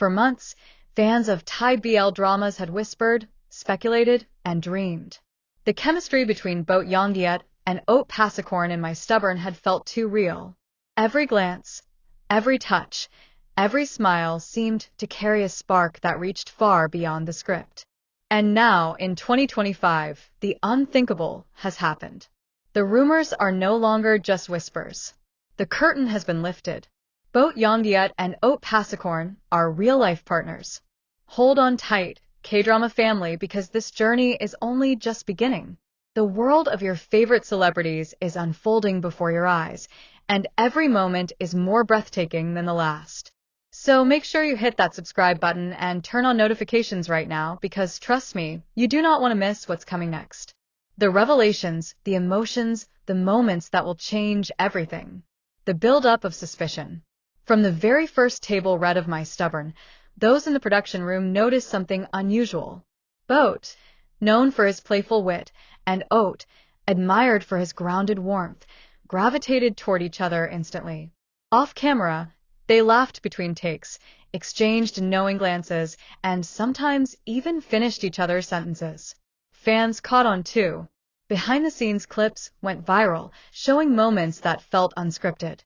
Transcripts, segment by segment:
For months, fans of Thai BL dramas had whispered, speculated, and dreamed. The chemistry between both Yongyut and Oat Pasakorn and My Stubborn had felt too real. Every glance, every touch, every smile seemed to carry a spark that reached far beyond the script. And now, in 2025, the unthinkable has happened. The rumors are no longer just whispers. The curtain has been lifted. Both Yongyut and Oat Pasakorn are real-life partners. Hold on tight, K-drama family, because this journey is only just beginning. The world of your favorite celebrities is unfolding before your eyes, and every moment is more breathtaking than the last. So make sure you hit that subscribe button and turn on notifications right now, because trust me, you do not want to miss what's coming next. The revelations, the emotions, the moments that will change everything. The build-up of suspicion. From the very first table read of My Stubborn, those in the production room noticed something unusual. Boat, known for his playful wit, and Oat, admired for his grounded warmth, gravitated toward each other instantly. Off camera, they laughed between takes, exchanged knowing glances, and sometimes even finished each other's sentences. Fans caught on too. Behind-the-scenes clips went viral, showing moments that felt unscripted.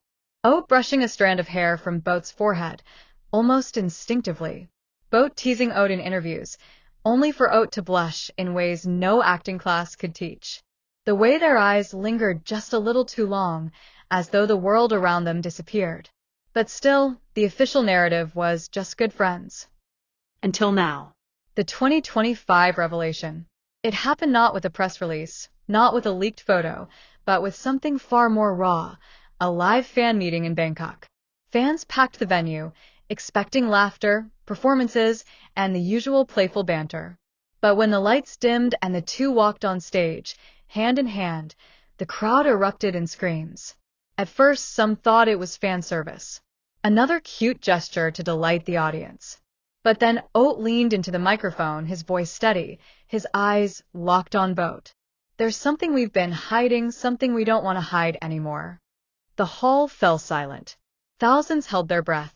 Oat brushing a strand of hair from Boat's forehead, almost instinctively. Boat teasing Oat in interviews, only for Oat to blush in ways no acting class could teach. The way their eyes lingered just a little too long, as though the world around them disappeared. But still, the official narrative was just good friends. Until now. The 2025 revelation. It happened not with a press release, not with a leaked photo, but with something far more raw, a live fan meeting in Bangkok. Fans packed the venue, expecting laughter, performances, and the usual playful banter. But when the lights dimmed and the two walked on stage, hand in hand, the crowd erupted in screams. At first, some thought it was fan service. Another cute gesture to delight the audience. But then Oat leaned into the microphone, his voice steady, his eyes locked on Boat. There's something we've been hiding, something we don't want to hide anymore. The hall fell silent. Thousands held their breath.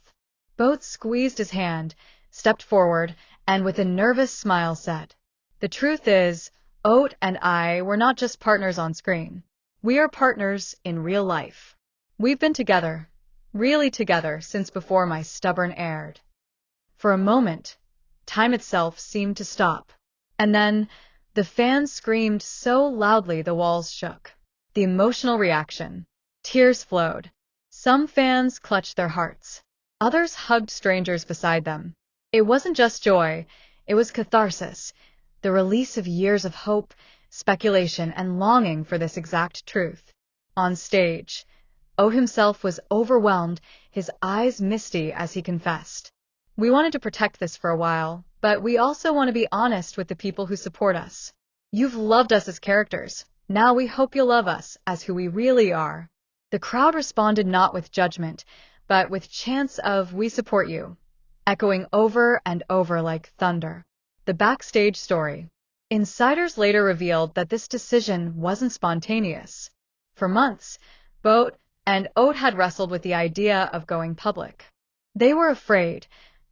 Boat squeezed his hand, stepped forward, and with a nervous smile said, "The truth is, Oat and I were not just partners on screen. We are partners in real life. We've been together, really together, since before My Stubborn aired." For a moment, time itself seemed to stop. And then, the fans screamed so loudly the walls shook. The emotional reaction. Tears flowed. Some fans clutched their hearts. Others hugged strangers beside them. It wasn't just joy, it was catharsis, the release of years of hope, speculation, and longing for this exact truth. On stage, Oat himself was overwhelmed, his eyes misty as he confessed. "We wanted to protect this for a while, but we also want to be honest with the people who support us. You've loved us as characters. Now we hope you'll love us as who we really are." The crowd responded not with judgment, but with chants of "We support you," echoing over and over like thunder. The backstage story. Insiders later revealed that this decision wasn't spontaneous. For months, Boat and Oat had wrestled with the idea of going public. They were afraid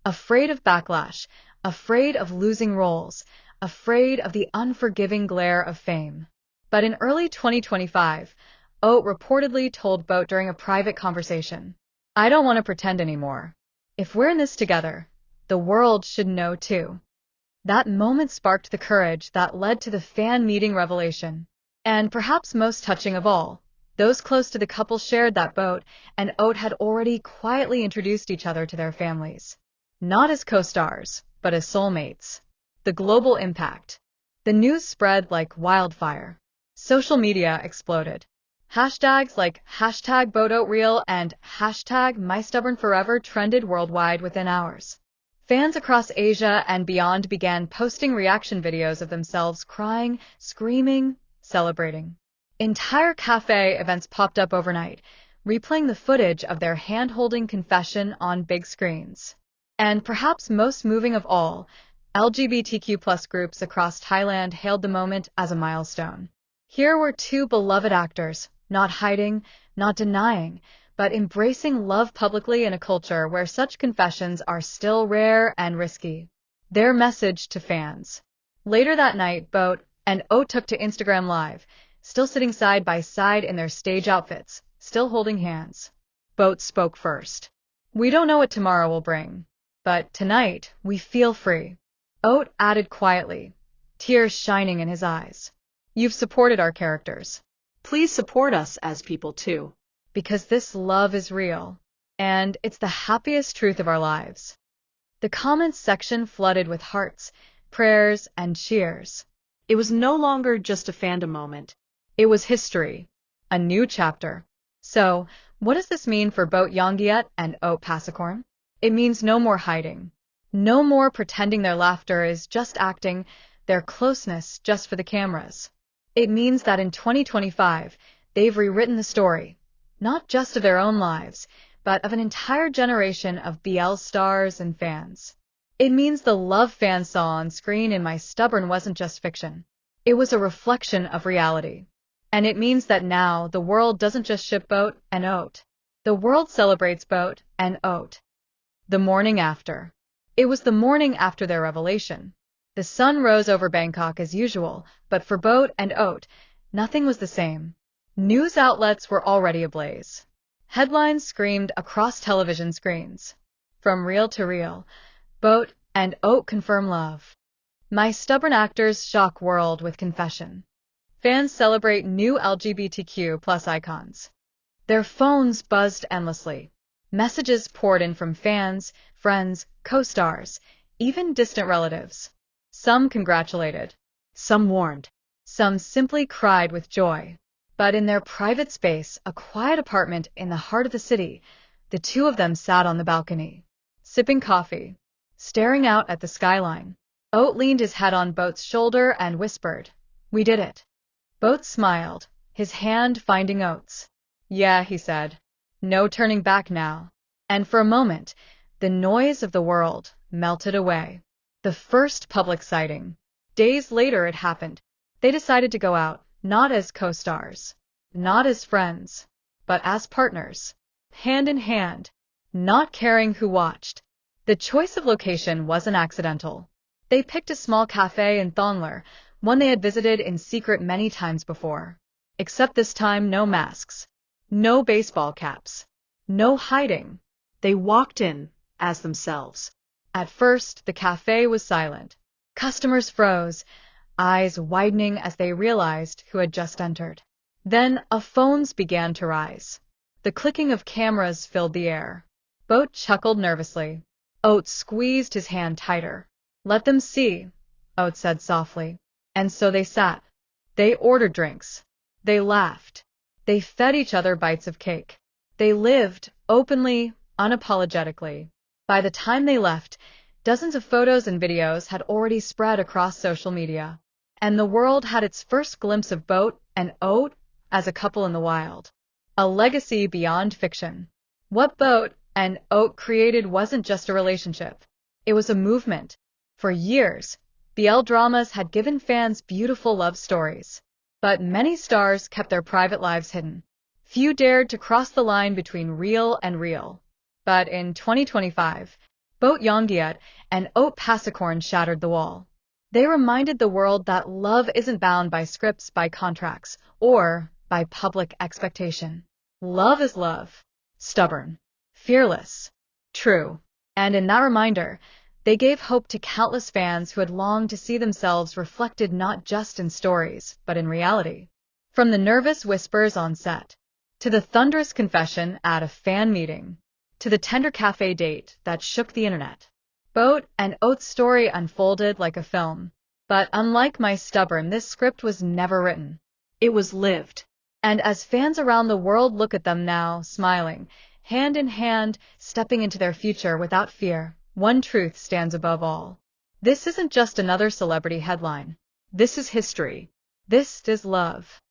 of backlash, afraid of losing roles, afraid of the unforgiving glare of fame. But in early 2025, Oat reportedly told Boat during a private conversation, "I don't want to pretend anymore. If we're in this together, the world should know too." That moment sparked the courage that led to the fan meeting revelation. And perhaps most touching of all, those close to the couple shared that Boat and Oat had already quietly introduced each other to their families. Not as co-stars, but as soulmates. The global impact. The news spread like wildfire. Social media exploded. Hashtags like #BoatOatReal and #MyStubbornForever trended worldwide within hours. Fans across Asia and beyond began posting reaction videos of themselves crying, screaming, celebrating. Entire cafe events popped up overnight, replaying the footage of their hand-holding confession on big screens. And perhaps most moving of all, LGBTQ+ groups across Thailand hailed the moment as a milestone. Here were two beloved actors, not hiding, not denying, but embracing love publicly in a culture where such confessions are still rare and risky. Their message to fans. Later that night, Boat and Oat took to Instagram Live, still sitting side by side in their stage outfits, still holding hands. Boat spoke first. "We don't know what tomorrow will bring, but tonight we feel free." Oat added quietly, tears shining in his eyes. "You've supported our characters. Please support us as people too. Because this love is real, and it's the happiest truth of our lives." The comments section flooded with hearts, prayers, and cheers. It was no longer just a fandom moment. It was history. A new chapter. So, what does this mean for both Yongyut and Oat Pasakorn? It means no more hiding. No more pretending their laughter is just acting, their closeness just for the cameras. It means that in 2025, they've rewritten the story. Not just of their own lives, but of an entire generation of BL stars and fans. It means the love fans saw on screen in My Stubborn wasn't just fiction. It was a reflection of reality. And it means that now the world doesn't just ship Boat and Oat. The world celebrates Boat and Oat. The morning after. It was the morning after their revelation. The sun rose over Bangkok as usual, but for Boat and Oat, nothing was the same. News outlets were already ablaze. Headlines screamed across television screens. From reel to reel, Boat and Oat confirm love. My Stubborn actors shock world with confession. Fans celebrate new LGBTQ+ icons. Their phones buzzed endlessly. Messages poured in from fans, friends, co-stars, even distant relatives. Some congratulated. Some warned. Some simply cried with joy. But in their private space, a quiet apartment in the heart of the city, the two of them sat on the balcony, sipping coffee, staring out at the skyline. Oat leaned his head on Boat's shoulder and whispered, "We did it." Boat smiled, his hand finding Oat's. "Yeah," he said. "No turning back now." And for a moment, the noise of the world melted away. The first public sighting. Days later it happened. They decided to go out. Not as co-stars, not as friends, but as partners, hand in hand, not caring who watched. The choice of location wasn't accidental. They picked a small cafe in Thonler, one they had visited in secret many times before. Except this time no masks, no baseball caps, no hiding. They walked in as themselves. At first, the cafe was silent. Customers froze, eyes widening as they realized who had just entered. Then phones began to rise. The clicking of cameras filled the air. Boat chuckled nervously. Oat squeezed his hand tighter. "Let them see," Oat said softly. And so they sat. They ordered drinks. They laughed. They fed each other bites of cake. They lived, openly, unapologetically. By the time they left, dozens of photos and videos had already spread across social media. And the world had its first glimpse of Boat and Oat as a couple in the wild. A legacy beyond fiction. What Boat and Oat created wasn't just a relationship. It was a movement. For years, BL dramas had given fans beautiful love stories. But many stars kept their private lives hidden. Few dared to cross the line between real and real. But in 2025, Boat Yongyut and Oat Pasakorn shattered the wall. They reminded the world that love isn't bound by scripts, by contracts, or by public expectation. Love is love. Stubborn. Fearless. True. And in that reminder, they gave hope to countless fans who had longed to see themselves reflected not just in stories, but in reality. From the nervous whispers on set, to the thunderous confession at a fan meeting, to the tender cafe date that shook the internet. Boat and Oat's story unfolded like a film. But unlike My Stubborn, this script was never written. It was lived. And as fans around the world look at them now, smiling, hand in hand, stepping into their future without fear, one truth stands above all. This isn't just another celebrity headline. This is history. This is love.